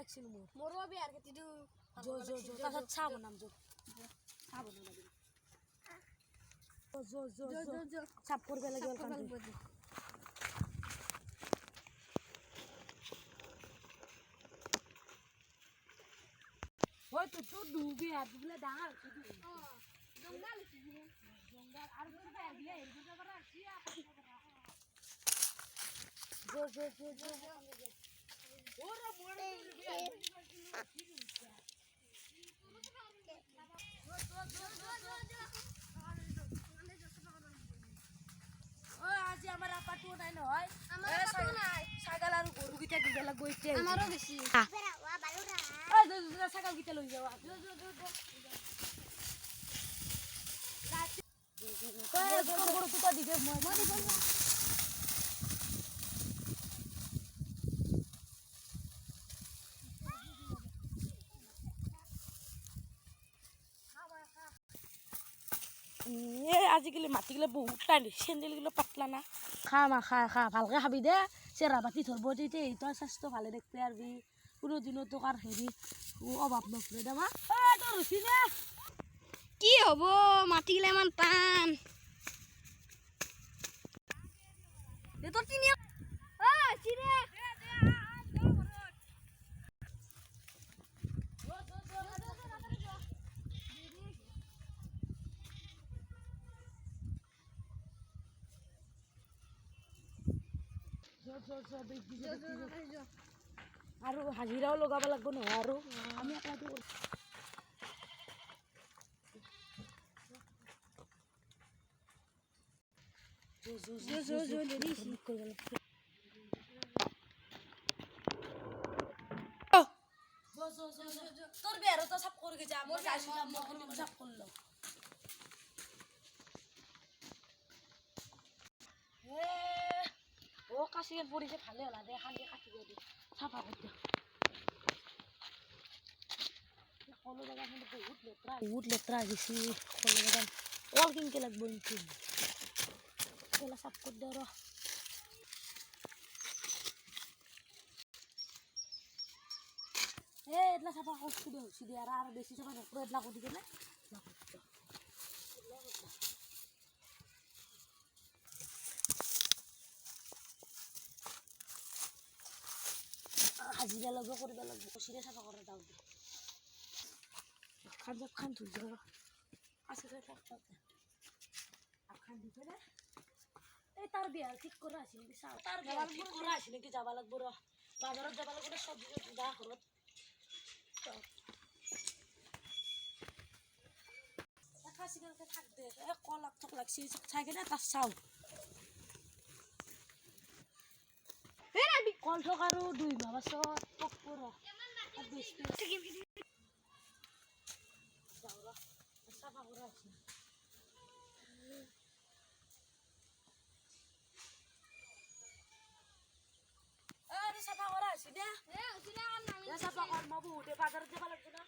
লাগছিল মোৰ মোৰো বিয়াৰ খেতিটো তাৰপিছত চাহ বনাম চাহ বনাব লাগিব চাপ কৰিব লাগিব হয়তো তো ডুবি আর ডুবলে ডাঙর জংগল জঙ্গল আর ডুবে দিয়ে এরগুলো করা সিয়া ওরে মোড়ে আজি আমার আপাটো নাই নহয় আমার আপাটো নাই ছাগল আর গরু গিটা দিবে লাগবো ইতে আমারও বেশি ছাগল গিটা লই যাওয়া গরু তো দিবে মই দিব না আজিকালি মাটিগুলো বহুত টাইম চেন্দেলগুলো পাতলা না খা মা খা ভালকে খাবি দে চেৰা পাতি ধৰব তেতিয়া তোৰ স্বাস্থ্য ভালে দেখতে পাৰবি কোনোদিনও তোক আৰ হেৰি অভাৱ নপৰে দে মা তোৰ ৰুচি নে কি হব মাটিগুলা ইমান টান তোৰ চিনি চিনি আৰু হাজিৰাও লগাব লাগিব নহয় আৰু আমি একলাটো তোর বেরো তো সব করে যা মোর গাছিলাম মোর সব করলো ও কাশিয়ে পড়িছে ভালে হলা দে খান দিয়ে কাটি দিয়ে সাফা করতে কলো জায়গা কিন্তু বহুত লেত্রা গেছি কলো জায়গা অল কিনকে লাগবো ইনকি এলা সাফ করে দে এটলা সাফা করছি দে আর বেশি সাফা নকরো এটলা করে দিলে হাজিরা লগে করবে লাগবে কষিরে সাফা করে দাও খান তুই যাও আছে রে খান দিতে রে এই তার বিয়ার ঠিক করে আসি নাকি তার বিয়ার ঠিক করে আসি নাকি যাবা লাগবো র বাজারত যাবা লাগবো সবজি যা ঘরত খাসি কালকে থাকবে কলাক থক লাগছি থাকে না তার চাও কল থক আৰু 2 মাহ পাছত পক পুৰা যাও ৰ চাফা কৰা আছে চাফা কৰা আছে দে চাফা কৰ মই বহুতে বাজাৰত যাব লাগিব না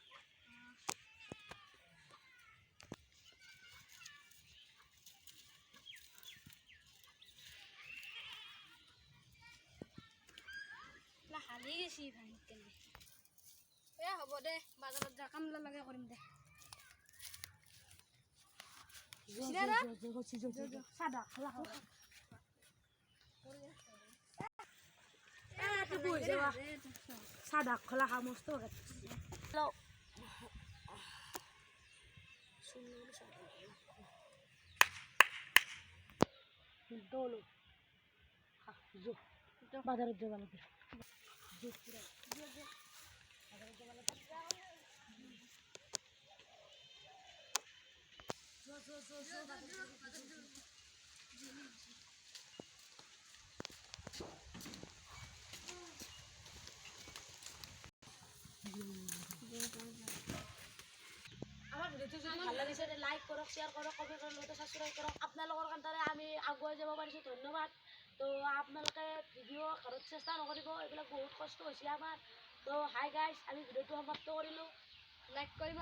হালি গেছি হ'ব দে বাজাৰত যা কাম লাগে কৰিম দে সাদা খোলা সাদা খোলা খা মস্ত বাজাৰত যাব লাগে আমাৰ ভিডিওটো যদি ভাল লাগিছে লাইক কৰক শেয়াৰ কৰক কমেন্ট কৰক সাবস্ক্ৰাইব কৰক আপোনালোকৰ কাৰণে আমি আগুৱাই যাব পাৰিছো ধন্যবাদ তো আপোনালোকে ভিডিও ঘৰত চেষ্টা নকৰিব এইবিলাক বহুত কষ্ট হৈছে আমাৰ তো হাই গাইজ আমি ভিডিওটো সমাপ্ত কৰিলো লাইক কৰিব